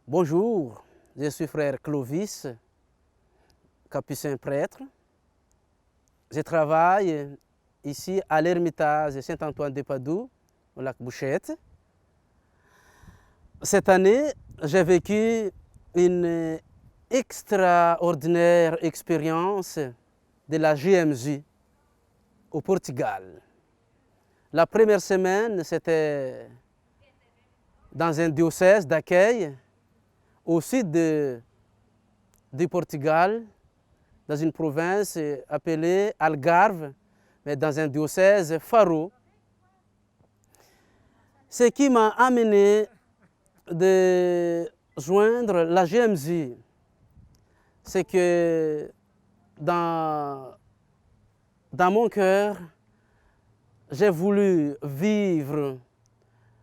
Bonjour, je suis frère Clovis, capucin prêtre. Je travaille ici à l'Ermitage Saint-Antoine de Padoue, au lac Bouchette. Cette année, j'ai vécu une extraordinaire expérience de la JMJ au Portugal. La première semaine, c'était dans un diocèse d'accueil au sud du Portugal, dans une province appelée Algarve, mais dans un diocèse Faro. Ce qui m'a amené de joindre la GMJ, c'est que dans mon cœur, j'ai voulu vivre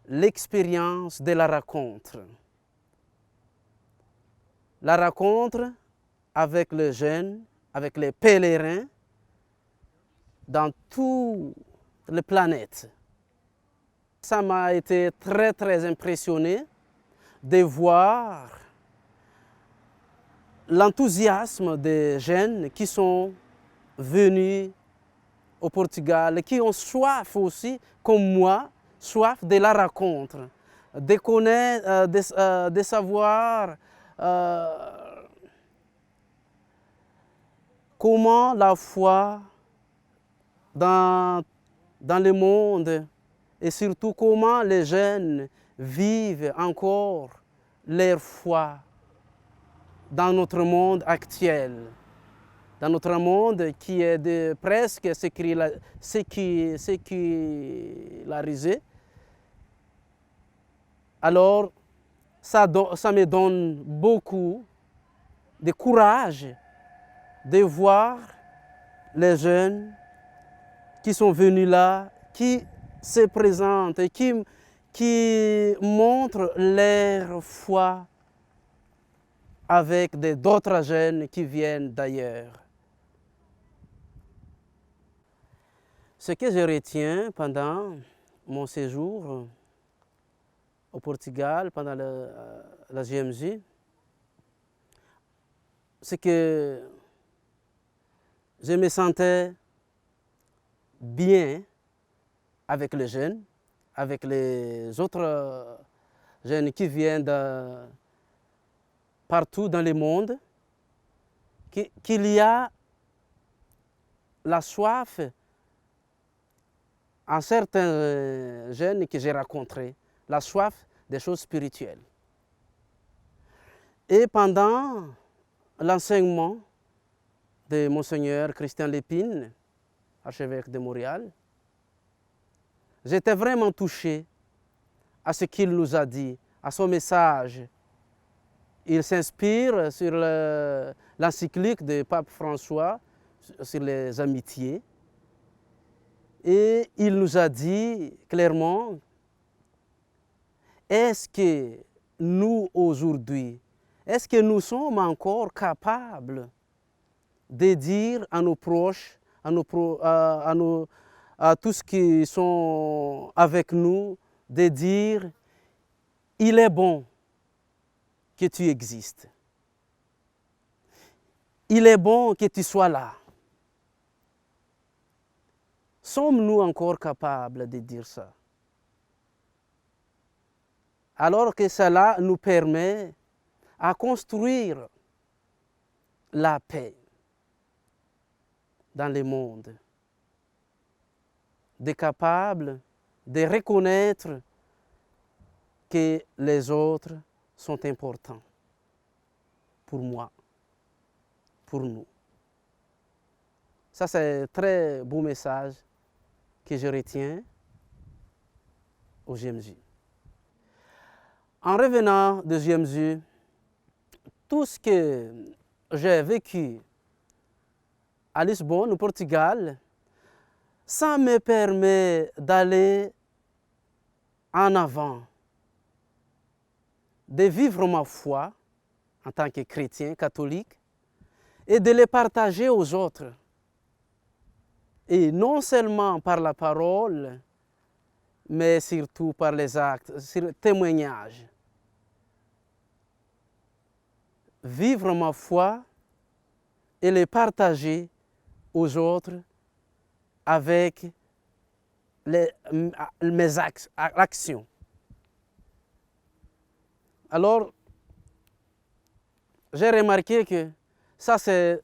l'expérience de la rencontre. La rencontre avec les jeunes, avec les pèlerins dans toutes les planètes. Ça m'a été très impressionné de voir l'enthousiasme des jeunes qui sont venus au Portugal, qui ont soif aussi, comme moi, soif de la rencontre, de connaître, de savoir comment la foi dans le monde et surtout comment les jeunes vivent encore leur foi dans notre monde actuel, dans notre monde qui est presque sécularisé. Alors, ça me donne beaucoup de courage de voir les jeunes qui sont venus là, qui se présentent et qui montrent leur foi avec d'autres jeunes qui viennent d'ailleurs. Ce que je retiens pendant mon séjour au Portugal, pendant la GMJ, c'est que je me sentais bien avec les jeunes, avec les autres jeunes qui viennent partout dans le monde, qu'il y a la soif en certains jeunes que j'ai rencontrés, la soif des choses spirituelles. Et pendant l'enseignement de Monseigneur Christian Lépine, archevêque de Montréal, j'étais vraiment touché à ce qu'il nous a dit, à son message. Il s'inspire sur l'encyclique de Pape François sur les amitiés. Et il nous a dit clairement, est-ce que nous aujourd'hui, est-ce que nous sommes encore capables de dire à nos proches, à tous ceux qui sont avec nous, de dire, il est bon que tu existes. Il est bon que tu sois là. Sommes-nous encore capables de dire ça? Alors que cela nous permet à construire la paix dans le monde, d'être capable de reconnaître que les autres sont importants pour moi, pour nous. Ça, c'est un très beau message que je retiens au GMJ. En revenant de GMJ, tout ce que j'ai vécu à Lisbonne, au Portugal, ça me permet d'aller en avant, de vivre ma foi en tant que chrétien catholique et de les partager aux autres. Et non seulement par la parole, mais surtout par les actes, sur le témoignage. vivre ma foi et les partager aux autres avec mes actions. Alors, j'ai remarqué que ça, c'est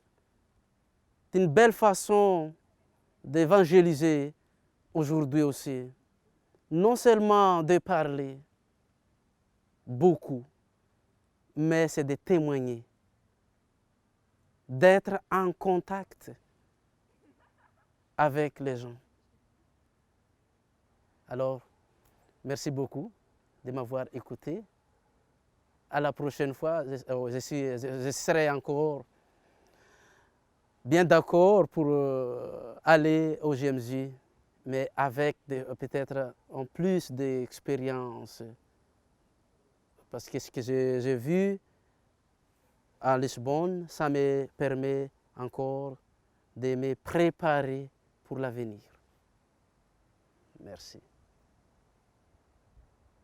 une belle façon d'évangéliser aujourd'hui aussi. Non seulement de parler beaucoup, mais c'est de témoigner, d'être en contact avec les gens. Alors, merci beaucoup de m'avoir écouté. À la prochaine fois, je serai encore bien d'accord pour aller au GMJ, mais avec peut-être en plus d'expérience. Parce que ce que j'ai vu à Lisbonne, ça me permet encore de me préparer pour l'avenir. Merci.